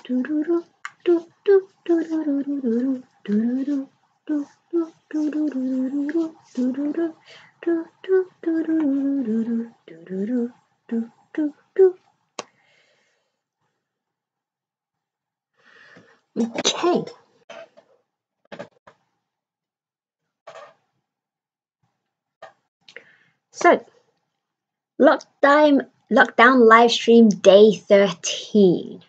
Okay. So, lockdown live stream day 13.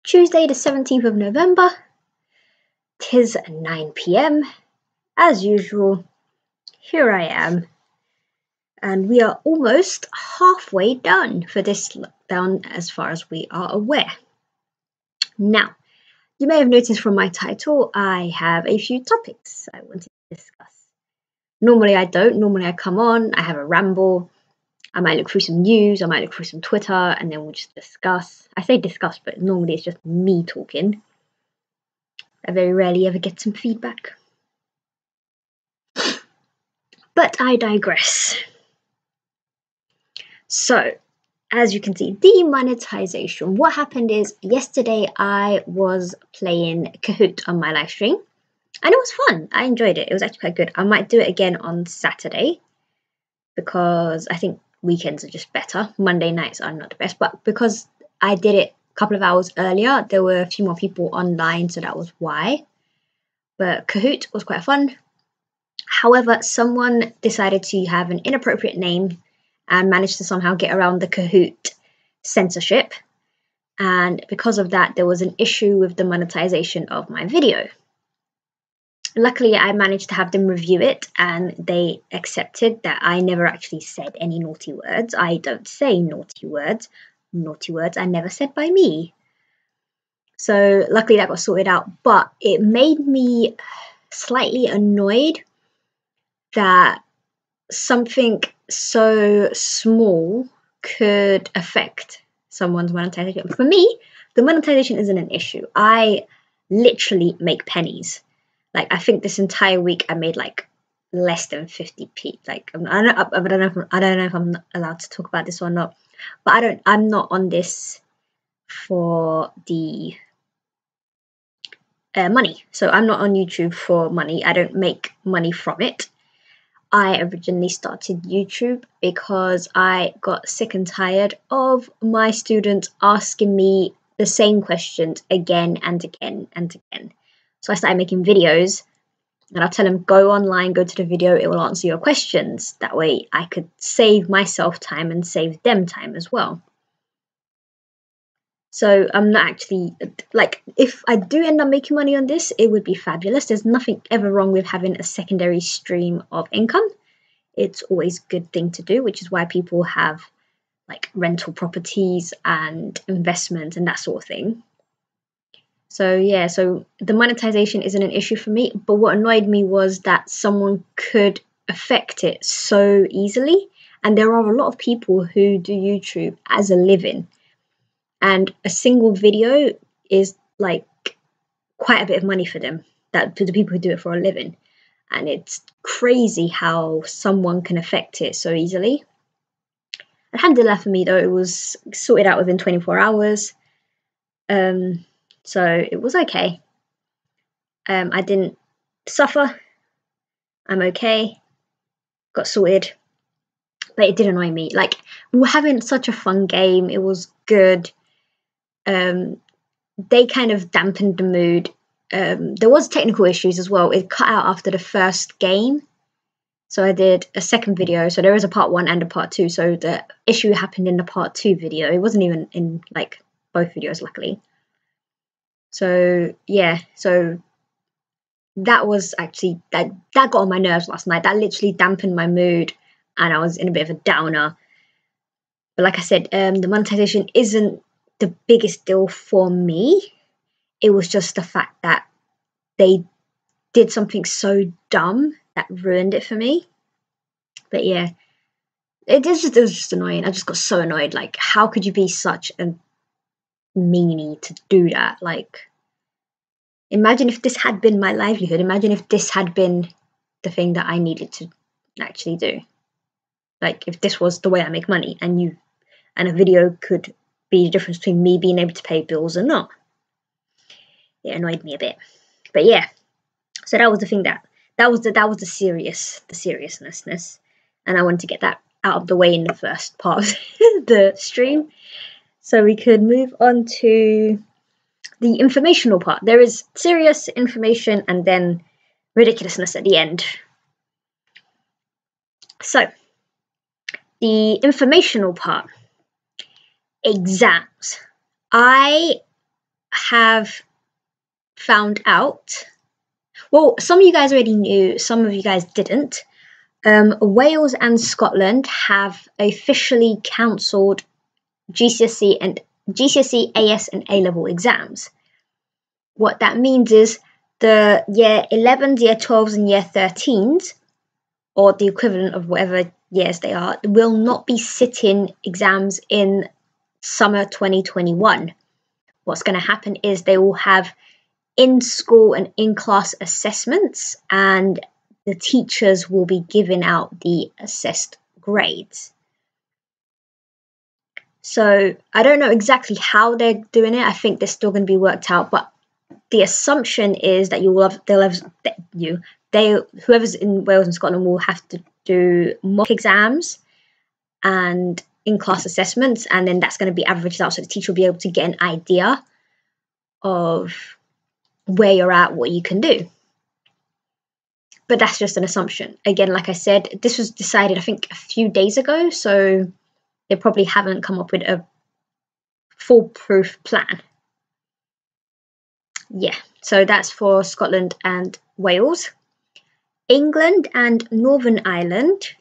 Tuesday the 17th of November. 'Tis 9 p.m. As usual, here I am. And we are almost halfway done for this lockdown as far as we are aware. Now, you may have noticed from my title, I have a few topics I want to discuss. Normally I don't. Normally I come on, I have a ramble. I might look through some news, I might look through some Twitter, and then we'll just discuss. I say discuss, but normally it's just me talking. I very rarely ever get some feedback. But I digress. So, as you can see, demonetization. What happened is, yesterday I was playing Kahoot on my live stream, and it was fun. I enjoyed it. It was actually quite good. I might do it again on Saturday, because I think weekends are just better. Monday nights are not the best, but because I did it a couple of hours earlier, there were a few more people online, so that was why. But Kahoot was quite fun. However, someone decided to have an inappropriate name and managed to somehow get around the Kahoot censorship. And because of that, there was an issue with the monetization of my video. Luckily, I managed to have them review it, and they accepted that I never actually said any naughty words. I don't say naughty words. Naughty words are never said by me. So luckily that got sorted out, but it made me slightly annoyed that something so small could affect someone's monetization. For me, the monetization isn't an issue. I literally make pennies. Like, I think this entire week I made like less than 50p. Like, I don't know if I'm allowed to talk about this or not. But I'm not on this for the money. So I'm not on YouTube for money. I don't make money from it. I originally started YouTube because I got sick and tired of my students asking me the same questions again and again and again. So I started making videos, and I'll tell them, go online, go to the video, it will answer your questions. That way I could save myself time and save them time as well. So I'm not actually, like, if I do end up making money on this, it would be fabulous. There's nothing ever wrong with having a secondary stream of income. It's always a good thing to do, which is why people have like rental properties and investments and that sort of thing. So yeah, so the monetization isn't an issue for me, but what annoyed me was that someone could affect it so easily. And there are a lot of people who do YouTube as a living, and a single video is like quite a bit of money for them, that for the people who do it for a living. And it's crazy how someone can affect it so easily. Alhamdulillah, for me though, it was sorted out within 24 hours. So it was okay. I didn't suffer. I'm okay. Got sorted. But it did annoy me. Like, we were having such a fun game. It was good. They kind of dampened the mood. There was technical issues as well. It cut out after the first game. So I did a second video. So there is a part 1 and a part 2. So the issue happened in the part 2 video. It wasn't even in like both videos, luckily. So yeah, so that was actually, that got on my nerves last night. That literally dampened my mood, and I was in a bit of a downer. But like I said, the monetization isn't the biggest deal for me. It was just the fact that they did something so dumb that ruined it for me. But yeah, it was just annoying. I just got so annoyed. Like, how could you be such a meanie to do that? Like, imagine if this had been my livelihood. Imagine if this had been the thing that I needed to actually do. Like, if this was the way I make money, and a video could be the difference between me being able to pay bills or not. It annoyed me a bit. But yeah, so that was the thing that was the seriousness, and I wanted to get that out of the way in the first part of the stream, so we could move on to the informational part. There is serious information and then ridiculousness at the end. So, the informational part, exams. I have found out, well, some of you guys already knew, some of you guys didn't. Wales and Scotland have officially cancelled GCSE, AS and A-level exams. What that means is the year 11s, year 12s and year 13s, or the equivalent of whatever years they are, will not be sitting exams in summer 2021. What's going to happen is they will have in-school and in-class assessments, and the teachers will be giving out the assessed grades. So I don't know exactly how they're doing it. I think they're still going to be worked out, but the assumption is that whoever's in Wales and Scotland will have to do mock exams and in-class assessments, and then that's going to be averaged out, so the teacher will be able to get an idea of where you're at, what you can do. But that's just an assumption. Again, like I said, this was decided, I think, a few days ago, so they probably haven't come up with a foolproof plan. Yeah, so that's for Scotland and Wales. England and Northern Ireland,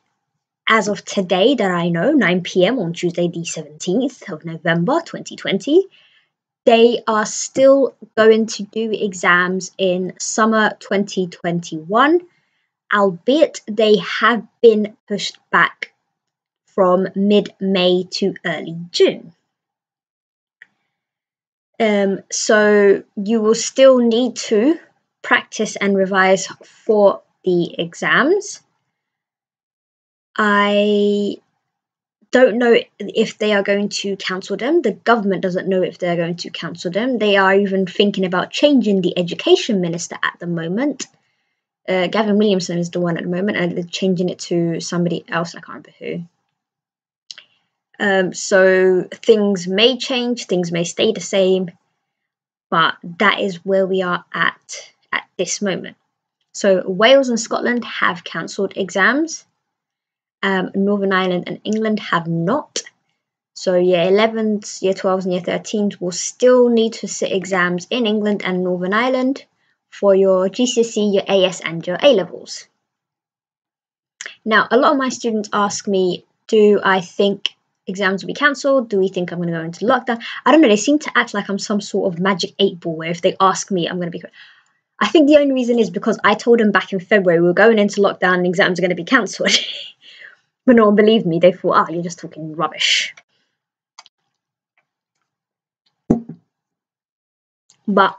as of today that I know, 9 p.m. on Tuesday the 17th of November 2020, they are still going to do exams in summer 2021, albeit they have been pushed back from mid-May to early June. So you will still need to practice and revise for the exams. I don't know if they are going to cancel them. The government doesn't know if they're going to cancel them. They are even thinking about changing the education minister at the moment. Gavin Williamson is the one at the moment, and they're changing it to somebody else. I can't remember who. So things may change, things may stay the same, but that is where we are at this moment. So Wales and Scotland have cancelled exams. Northern Ireland and England have not. So year 11s, year 12s and year 13s will still need to sit exams in England and Northern Ireland for your GCSE, your AS and your A-levels. Now, a lot of my students ask me, do I think exams will be cancelled? Do we think I'm going to go into lockdown? I don't know, they seem to act like I'm some sort of magic 8-ball where if they ask me, I'm going to be correct. I think the only reason is because I told them back in February we were going into lockdown and exams are going to be cancelled. But no one believed me. They thought, you're just talking rubbish. But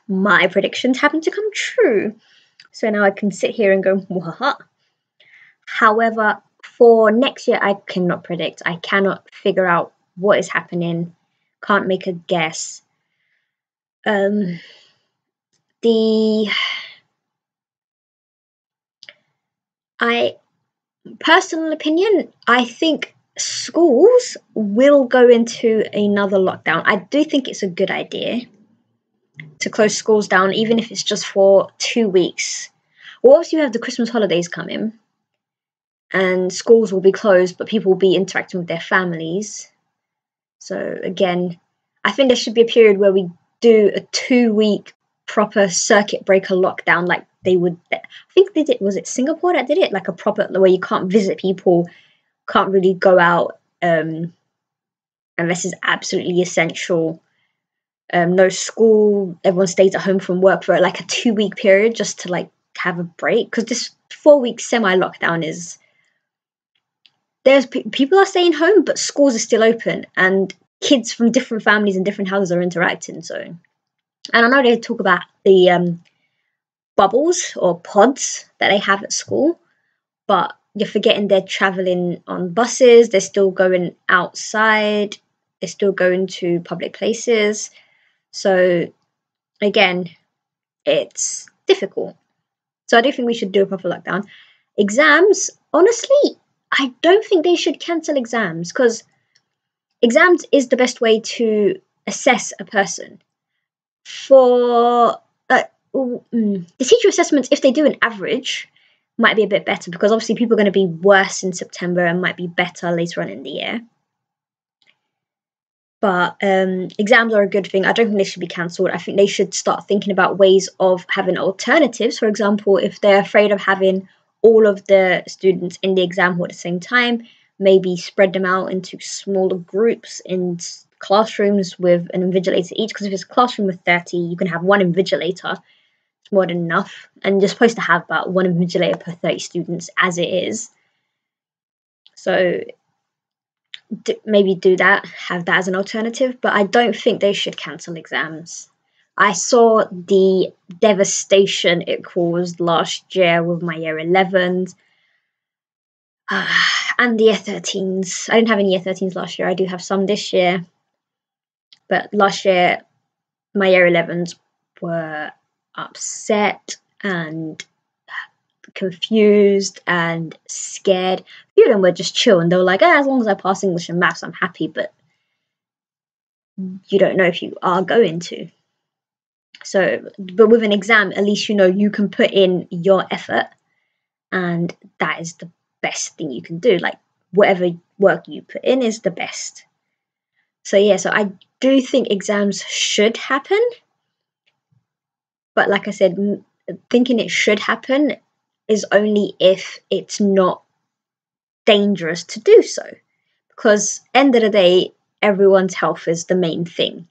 my predictions happen to come true. So now I can sit here and go, what? However, for next year, I cannot predict. I cannot figure out what is happening. Can't make a guess. Personal opinion, I think schools will go into another lockdown. I do think it's a good idea to close schools down, even if it's just for 2 weeks. Well, obviously you have the Christmas holidays coming, and schools will be closed, but people will be interacting with their families. So again, I think there should be a period where we do a 2-week proper circuit breaker lockdown like they would. I think they did, was it Singapore that did it? Like a proper, where you can't visit people, can't really go out unless it's absolutely essential. No school, everyone stays at home from work for like a 2-week period just to like have a break. Because this 4-week semi-lockdown is, people are staying home, but schools are still open, and kids from different families and different houses are interacting. So, and I know they talk about the bubbles or pods that they have at school, but you're forgetting they're traveling on buses, they're still going outside. they're still going to public places. So again, it's difficult. So I don't think we should do a proper lockdown. Exams, honestly, I don't think they should cancel exams, because exams is the best way to assess a person. For the teacher assessments, if they do an average, might be a bit better, because obviously people are going to be worse in September and might be better later on in the year. But exams are a good thing. I don't think they should be cancelled. I think they should start thinking about ways of having alternatives. For example, if they're afraid of having all of the students in the exam hall at the same time, maybe spread them out into smaller groups in classrooms with an invigilator each. Because if it's a classroom with 30, you can have one invigilator. It's more than enough. And you're supposed to have about one invigilator per 30 students as it is. So maybe do that, have that as an alternative, but I don't think they should cancel exams. I saw the devastation it caused last year with my year 11s and the year 13s. I didn't have any year 13s last year. I do have some this year, but last year my year 11s were upset and confused and scared. A few of them were just chill, and they were like, as long as I pass English and maths, I'm happy. But you don't know if you are going to. So, but with an exam, at least you know you can put in your effort, and that is the best thing you can do. Like, whatever work you put in is the best. So yeah, so I do think exams should happen, but like I said, thinking it should happen is only if it's not dangerous to do so, because end of the day, everyone's health is the main thing.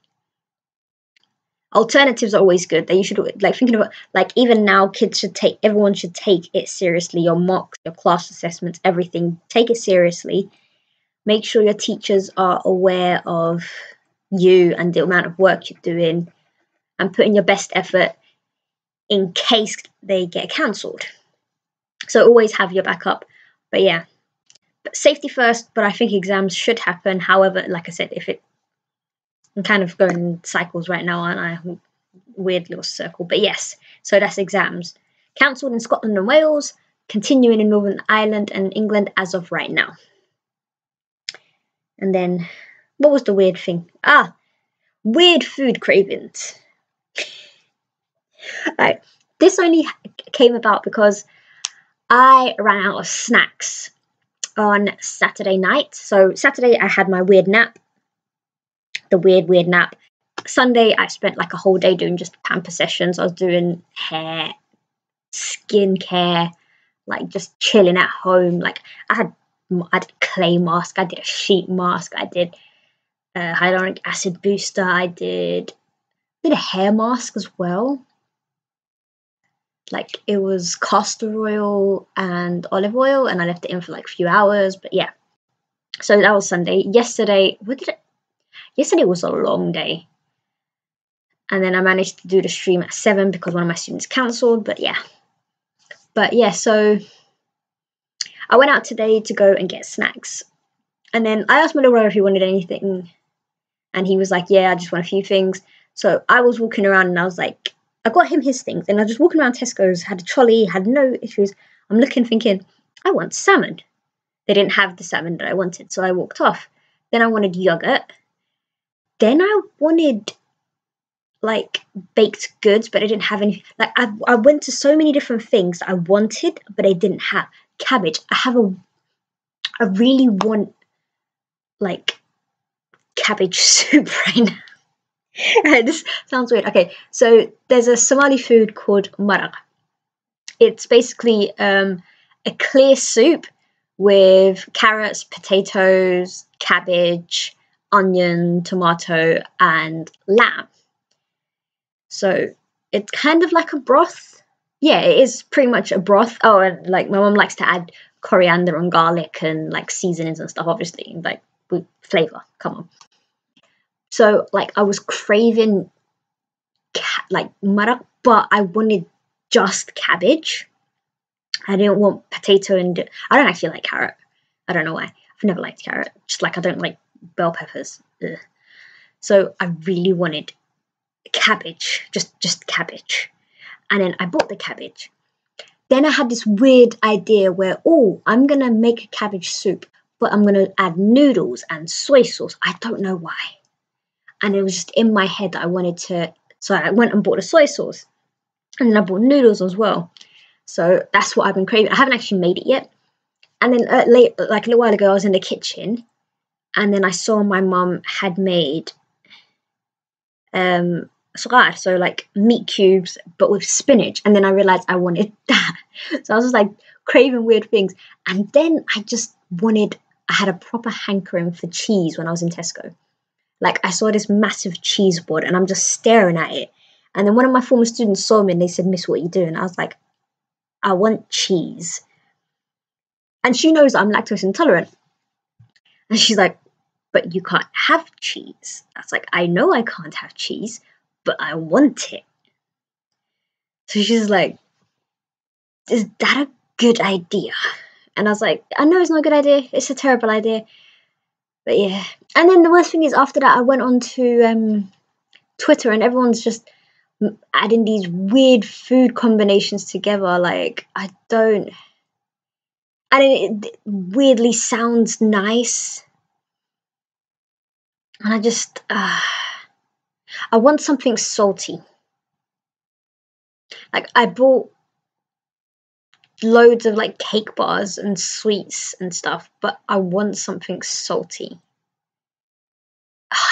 Alternatives are always good. You should, like, thinking about, like, even now, everyone should take it seriously. Your mocks, your class assessments, everything, take it seriously. Make sure your teachers are aware of you and the amount of work you're doing, and put in your best effort in case they get cancelled. So always have your backup. But yeah, safety first, but I think exams should happen. However, like I said, I'm kind of going in cycles right now, aren't I? Weird little circle. But yes, so that's exams. Cancelled in Scotland and Wales, continuing in Northern Ireland and England as of right now. And then, what was the weird thing? Weird food cravings. Right. This only came about because I ran out of snacks on Saturday night. So Saturday I had my weird nap. The weird nap. Sunday I spent like a whole day doing just pamper sessions. I was doing hair, skincare, like just chilling at home. Like I did a clay mask, I did a sheet mask, I did a hyaluronic acid booster, I did a hair mask as well. Like it was castor oil and olive oil, and I left it in for like a few hours. But yeah, so that was Sunday. Yesterday was a long day, and then I managed to do the stream at 7 because one of my students cancelled. But yeah, so I went out today to go and get snacks, and then I asked my little brother if he wanted anything, and he was like, yeah, I just want a few things. So I was walking around and I was like, I got him his things, and I was just walking around Tesco's, had a trolley, had no issues. I'm looking, thinking, I want salmon. They didn't have the salmon that I wanted, so I walked off. Then I wanted yogurt. Then I wanted like baked goods, but I didn't have any. Like I went to so many different things I wanted, but I didn't have cabbage. I really want like cabbage soup right now. This sounds weird. Okay, so there's a Somali food called maraq. It's basically a clear soup with carrots, potatoes, cabbage, onion, tomato, and lamb. So it's kind of like a broth. Yeah, it is pretty much a broth. Oh, and like my mom likes to add coriander and garlic and like seasonings and stuff, obviously, like with flavor. Come on. So like I was craving like maraq, but I wanted just cabbage. I didn't want potato, and I don't actually like carrot. I don't know why. I've never liked carrot. Just like I don't like bell peppers. ugh. So I really wanted cabbage, just cabbage. And then I bought the cabbage. Then I had this weird idea where, oh, I'm going to make a cabbage soup, but I'm going to add noodles and soy sauce. I don't know why. And it was just in my head that I wanted to, so I went and bought the soy sauce. And then I bought noodles as well. So that's what I've been craving. I haven't actually made it yet. And then like a little while ago, I was in the kitchen, and then I saw my mum had made صغار, so like meat cubes, but with spinach. And then I realized I wanted that. So I was just like craving weird things. And then I had a proper hankering for cheese when I was in Tesco. Like I saw this massive cheese board, and I'm just staring at it. And then one of my former students saw me and they said, "Miss, what are you doing?" I was like, "I want cheese." And she knows I'm lactose intolerant. And she's like, "But you can't have cheese." I was like, "I know I can't have cheese, but I want it." So she's like, "Is that a good idea?" And I was like, "I know it's not a good idea. It's a terrible idea." But yeah. And then the worst thing is, after that, I went on to Twitter, and everyone's just adding these weird food combinations together. Like, I don't... And it weirdly sounds nice. And I just... I want something salty. Like, I bought loads of, like, cake bars and sweets and stuff, but I want something salty.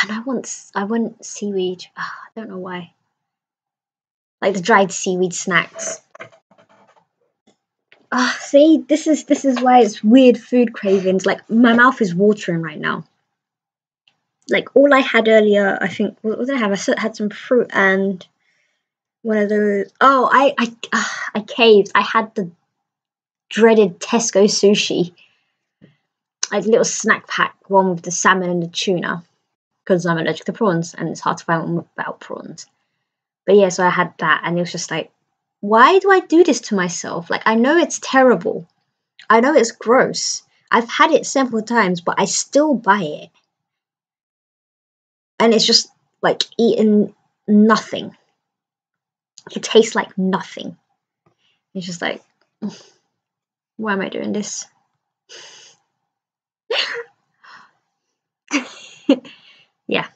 And I want seaweed. I don't know why. Like the dried seaweed snacks. See, this is why it's weird food cravings. Like my mouth is watering right now. Like all I had earlier, I think, what did I have? I had some fruit and one of those. Oh, I caved. I had the dreaded Tesco sushi. I had a little snack pack, one with the salmon and the tuna, because I'm allergic to prawns and it's hard to find one without prawns. But yeah, so I had that, and it was just like, why do I do this to myself? Like, I know it's terrible. I know it's gross. I've had it several times, but I still buy it. And it's just like eating nothing. It tastes like nothing. It's just like, why am I doing this? Yeah.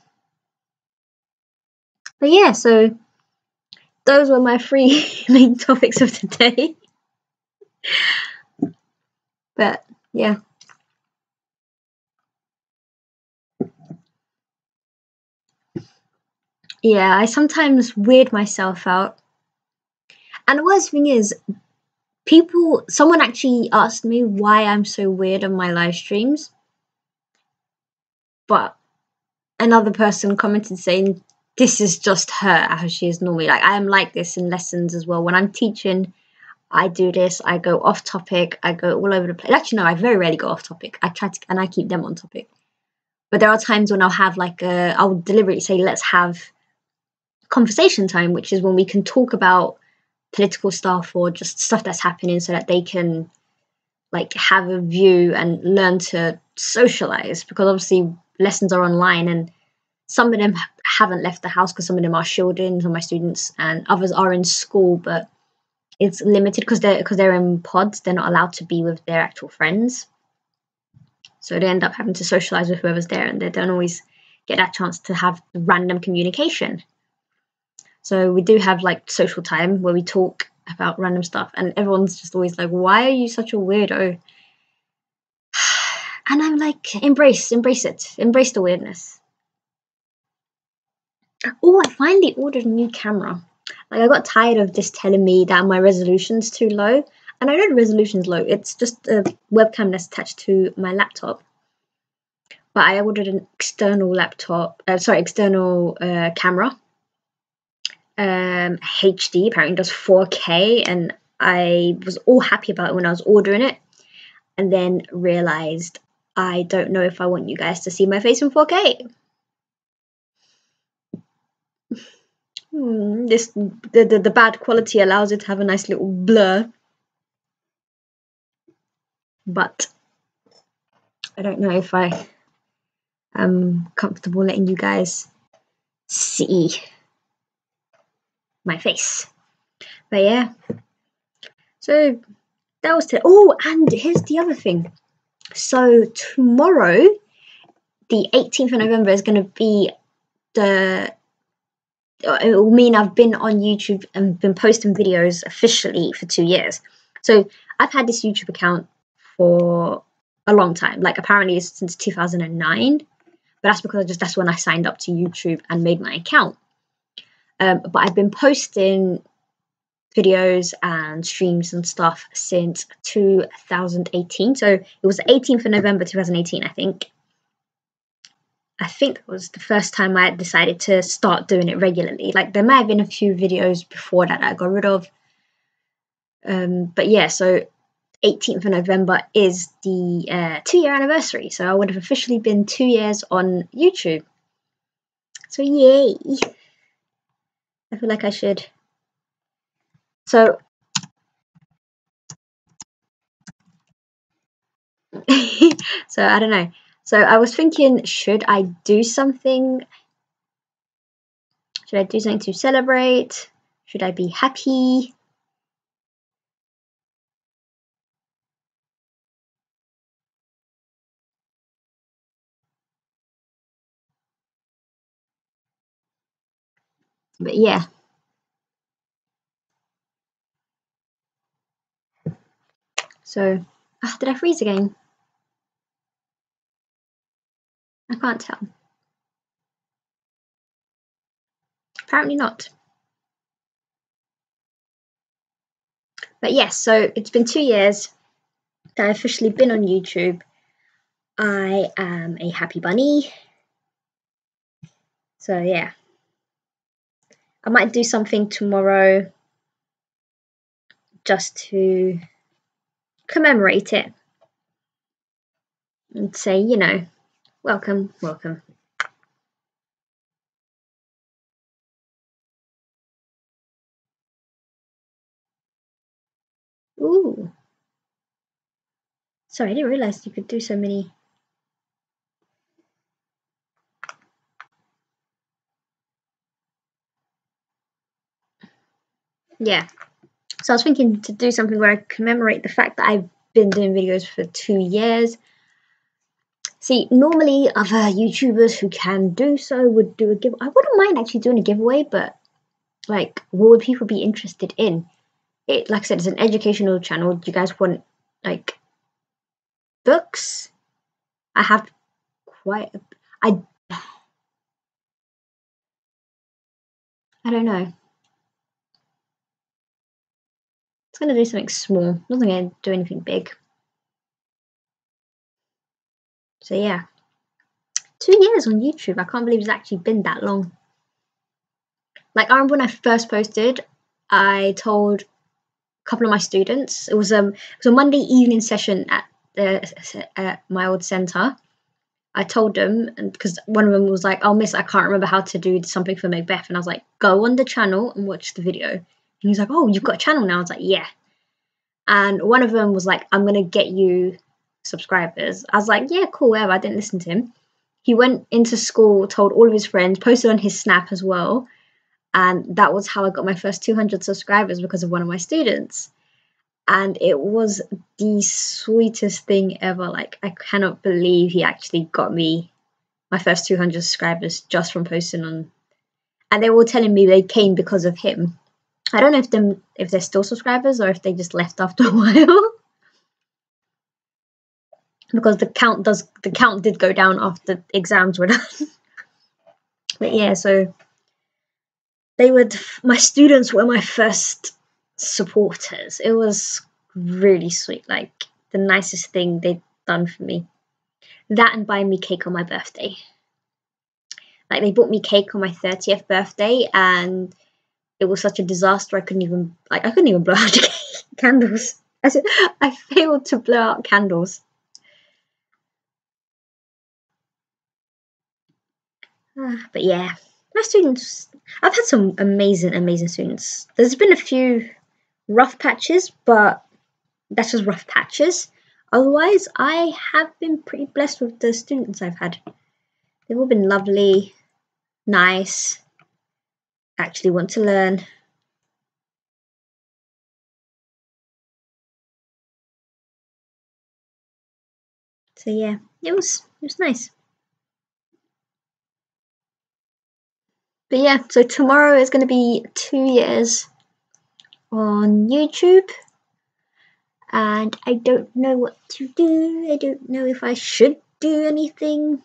But yeah, so those were my 3 main topics of today. But yeah. Yeah, I sometimes weird myself out. And the worst thing is, someone actually asked me why I'm so weird on my live streams. But another person commented saying, this is just her, how she is normally. Like, I am like this in lessons as well. When I'm teaching, I do this. I go off topic. I go all over the place. Actually, no, I very rarely go off topic. And I keep them on topic. But there are times when I'll have I'll deliberately say, let's have conversation time, which is when we can talk about political stuff or just stuff that's happening so that they can like have a view and learn to socialize, because obviously lessons are online and some of them haven't left the house because some of them are children, some of my students, and others are in school, but it's limited because they're in pods. They're not allowed to be with their actual friends, so they end up having to socialize with whoever's there, and they don't always get that chance to have random communication. So we do have like social time where we talk about random stuff, and everyone's just always like, why are you such a weirdo? And I'm like, embrace it, embrace the weirdness. Oh, I finally ordered a new camera. Like, I got tired of this telling me that my resolution's too low, and I know the resolution's low. It's just a webcam that's attached to my laptop. But I ordered an external camera. HD, apparently does 4K, and I was all happy about it when I was ordering it, and then realized I don't know if I want you guys to see my face in 4K. The bad quality allows it to have a nice little blur, but I don't know if I I'm comfortable letting you guys see my face. But yeah, so that was it. Oh, and here's the other thing. So tomorrow, the 18th of November, is going to be it will mean I've been on YouTube and been posting videos officially for 2 years. So I've had this YouTube account for a long time, like apparently since 2009, but that's because that's when I signed up to YouTube and made my account. But I've been posting videos and streams and stuff since 2018. So it was the 18th of November 2018, I think. I think that was the first time I decided to start doing it regularly. Like there might have been a few videos before that I got rid of. But yeah, so 18th of November is the 2-year anniversary. So I would have officially been 2 years on YouTube. So yay. I feel like I should. So so I don't know. So I was thinking, should I do something? Should I do something to celebrate? Should I be happy? But yeah. So, did I freeze again? I can't tell. Apparently not. But yes, so it's been 2 years that I've officially been on YouTube. I am a happy bunny. So yeah. I might do something tomorrow just to commemorate it and say, you know, welcome, welcome. Ooh. Sorry, I didn't realise you could do so many. Yeah. So I was thinking to do something where I commemorate the fact that I've been doing videos for 2 years. See, normally other YouTubers who can do so would do a give. I wouldn't mind actually doing a giveaway, but like, what would people be interested in? It, like I said, it's an educational channel. Do you guys want like books? I have quite. I don't know. It's gonna do something small. Not gonna do anything big. So yeah, 2 years on YouTube. I can't believe it's actually been that long. Like I remember when I first posted, I told a couple of my students. It was a Monday evening session at my old centre. I told them, and because one of them was like, "Oh, miss, I can't remember how to do something for Macbeth," and I was like, "Go on the channel and watch the video." And he's like, "Oh, you've got a channel now?" I was like, "Yeah." And one of them was like, "I'm gonna get you subscribers." I was like, "Yeah, cool, whatever." I didn't listen to him. He went into school, told all of his friends, posted on his Snap as well, and that was how I got my first 200 subscribers because of one of my students. And it was the sweetest thing ever. Like, I cannot believe he actually got me my first 200 subscribers just from posting on. And they were all telling me they came because of him. I don't know if they're still subscribers or if they just left after a while. Because the count did go down after exams were done. But yeah, so my students were my first supporters. It was really sweet, like the nicest thing they'd done for me. That and buying me cake on my birthday. Like they bought me cake on my 30th birthday, and it was such a disaster. I couldn't even blow out the candles. I failed to blow out candles. But yeah, my students. I've had some amazing students. There's been a few rough patches, but that's just rough patches. Otherwise, I have been pretty blessed with the students I've had. They've all been lovely, nice, actually want to learn. So yeah, it was nice. But yeah, so tomorrow is going to be 2 years on YouTube, and I don't know what to do. I don't know if I should do anything.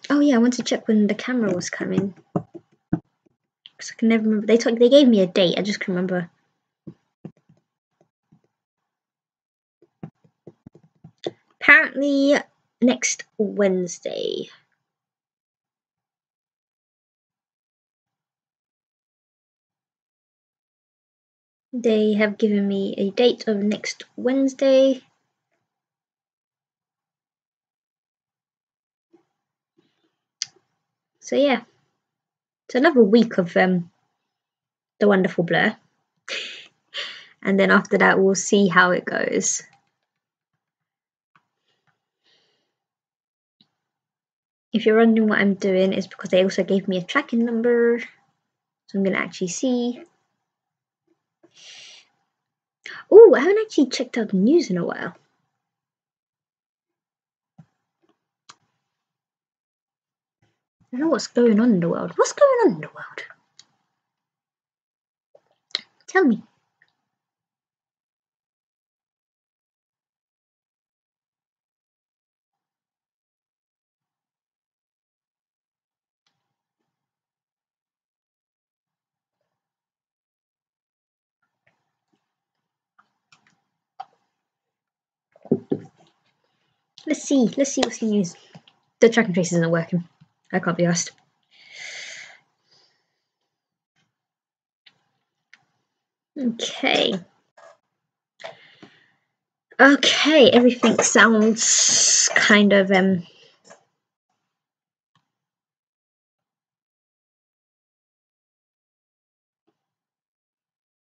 Oh yeah, I want to check when the camera was coming, because I can never remember. They gave me a date. I just can remember. Apparently next Wednesday. They have given me a date of next Wednesday. So yeah, it's another week of the wonderful Blur, and then after that we'll see how it goes. If you're wondering what I'm doing, it's because they also gave me a tracking number, so I'm gonna actually see. Oh, I haven't actually checked out the news in a while. I don't know what's going on in the world. What's going on in the world? Tell me. Let's see what's the news. The track and trace isn't working. I can't be asked. Okay, everything sounds kind of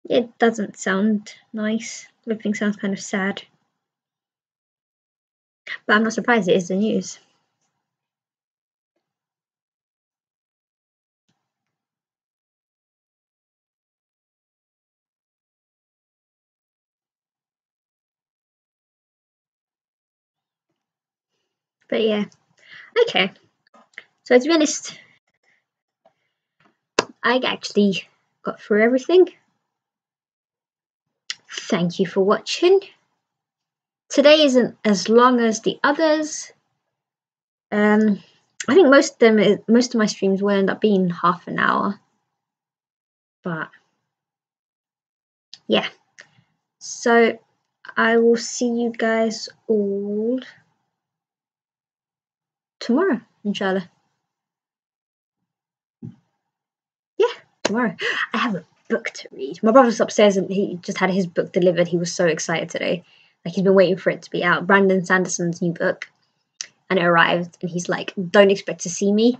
it doesn't sound nice. Everything sounds kind of sad. But I'm not surprised, it is the news. But yeah. Okay. So to be honest, I actually got through everything. Thank you for watching. Today isn't as long as the others. I think most of my streams will end up being half an hour. But yeah. So I will see you guys all tomorrow, inshallah. Yeah, tomorrow. I have a book to read. My brother's upstairs and he just had his book delivered. He was so excited today. Like, he's been waiting for it to be out. Brandon Sanderson's new book. And it arrived, and he's like, don't expect to see me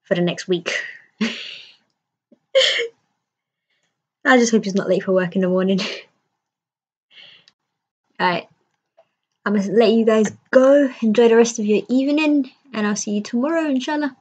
for the next week. I just hope he's not late for work in the morning. Alright, I'm gonna let you guys go. Enjoy the rest of your evening, and I'll see you tomorrow, inshallah.